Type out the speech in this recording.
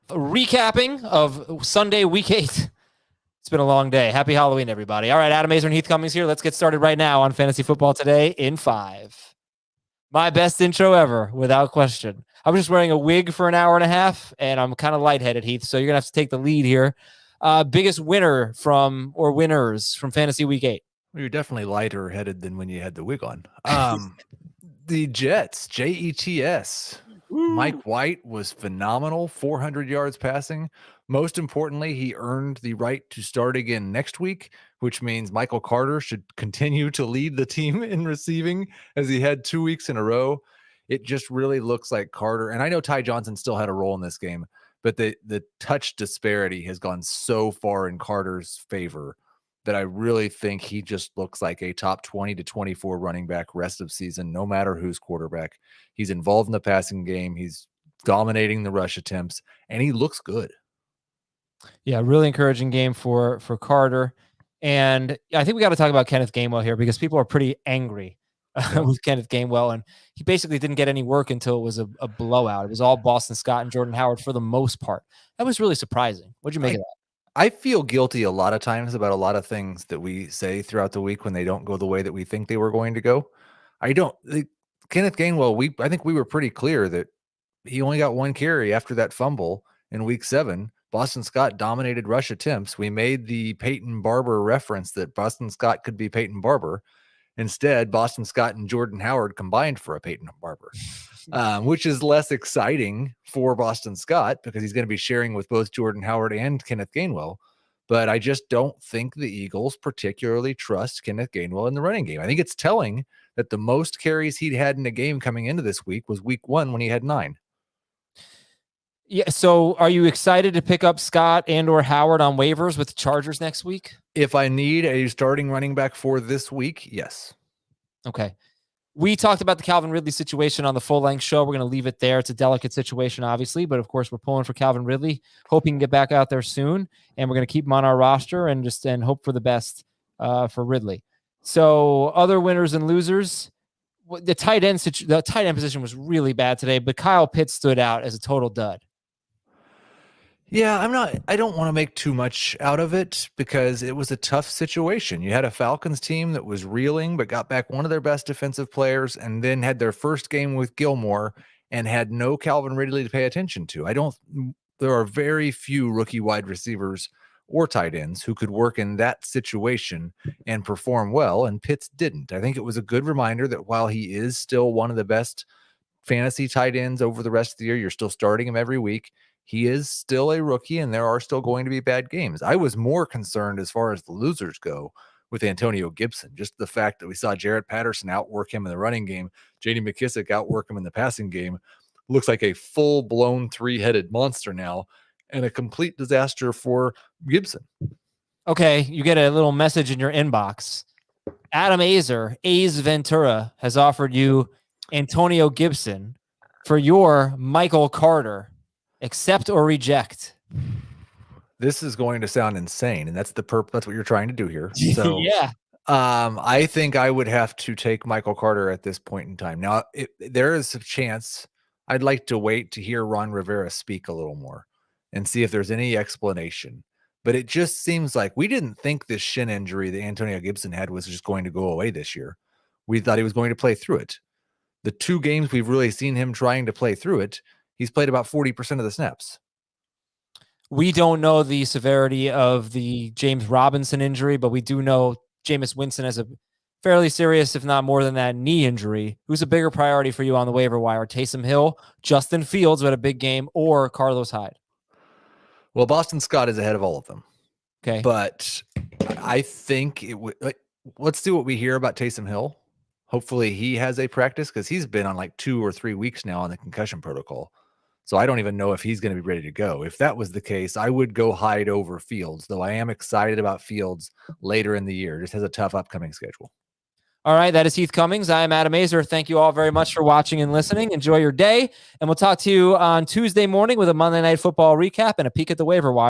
recapping of Sunday week 8. It's been a long day. Happy Halloween, everybody. All right, Adam Azer and Heath Cummings here. Let's get started right now on Fantasy Football Today in 5. My best intro ever, without question. I was just wearing a wig for an hour and a half, and I'm kind of lightheaded, Heath, so you're going to have to take the lead here. Biggest winner or winners from Fantasy Week 8? Well, you're definitely lighter headed than when you had the wig on. The Jets, Jets. Mike White was phenomenal, 400 yards passing. Most importantly, he earned the right to start again next week, which means Michael Carter should continue to lead the team in receiving as he had 2 weeks in a row. It just really looks like Carter, and I know Ty Johnson still had a role in this game, but the touch disparity has gone so far in Carter's favor that I really think he just looks like a top 20 to 24 running back rest of season, no matter who's quarterback. He's involved in the passing game. He's dominating the rush attempts, and he looks good. Yeah, really encouraging game for Carter. And I think we got to talk about Kenneth Gamewell here because people are pretty angry with Kenneth Gamewell, and he basically didn't get any work until it was a blowout. It was all Boston Scott and Jordan Howard for the most part. That was really surprising. What'd you make of that? I feel guilty a lot of times about a lot of things that we say throughout the week when they don't go the way that we think they were going to go. Kenneth Gainwell, I think we were pretty clear that he only got one carry after that fumble in week 7. Boston Scott dominated rush attempts. We made the Peyton Barber reference that Boston Scott could be Peyton Barber. Instead, Boston Scott and Jordan Howard combined for a Peyton Barber, which is less exciting for Boston Scott because he's going to be sharing with both Jordan Howard and Kenneth Gainwell. But I just don't think the Eagles particularly trust Kenneth Gainwell in the running game. I think it's telling that the most carries he'd had in a game coming into this week was week 1 when he had 9. Yeah. So are you excited to pick up Scott and or Howard on waivers with the Chargers next week? If I need a starting running back for this week, yes. Okay. We talked about the Calvin Ridley situation on the full-length show. We're going to leave it there. It's a delicate situation, obviously, but of course we're pulling for Calvin Ridley. Hope he can get back out there soon, and we're going to keep him on our roster and hope for the best for Ridley. So other winners and losers, the tight end position was really bad today, but Kyle Pitts stood out as a total dud. Yeah, I don't want to make too much out of it because it was a tough situation. You had a Falcons team that was reeling, but got back one of their best defensive players and then had their first game with Gilmore and had no Calvin Ridley to pay attention to. There are very few rookie wide receivers or tight ends who could work in that situation and perform well, and Pitts didn't. I think it was a good reminder that while he is still one of the best fantasy tight ends over the rest of the year, you're still starting him every week. He is still a rookie, and there are still going to be bad games. I was more concerned as far as the losers go with Antonio Gibson. Just the fact that we saw Jared Patterson outwork him in the running game, J.D. McKissick outwork him in the passing game, looks like a full-blown 3-headed monster now, and a complete disaster for Gibson. Okay, you get a little message in your inbox. Adam Azer, A's Ventura, has offered you Antonio Gibson for your Michael Carter. Accept or reject? This is going to sound insane, and that's what you're trying to do here. So yeah. I think I would have to take Michael Carter at this point in time. Now, there is a chance I'd like to wait to hear Ron Rivera speak a little more and see if there's any explanation. But it just seems like we didn't think this shin injury that Antonio Gibson had was just going to go away this year. We thought he was going to play through it. The 2 games we've really seen him trying to play through it, he's played about 40% of the snaps. We don't know the severity of the James Robinson injury, but we do know Jameis Winston has a fairly serious, if not more than that, knee injury. Who's a bigger priority for you on the waiver wire? Taysom Hill, Justin Fields who had a big game, or Carlos Hyde? Well, Boston Scott is ahead of all of them. Okay. But I think it would. Let's see what we hear about Taysom Hill. Hopefully he has a practice because he's been on like 2 or 3 weeks now on the concussion protocol. So I don't even know if he's going to be ready to go. If that was the case, I would go Hyde over Fields, though I am excited about Fields later in the year. Just has a tough upcoming schedule. All right, that is Heath Cummings. I am Adam Azer. Thank you all very much for watching and listening. Enjoy your day, and we'll talk to you on Tuesday morning with a Monday Night Football recap and a peek at the waiver wire.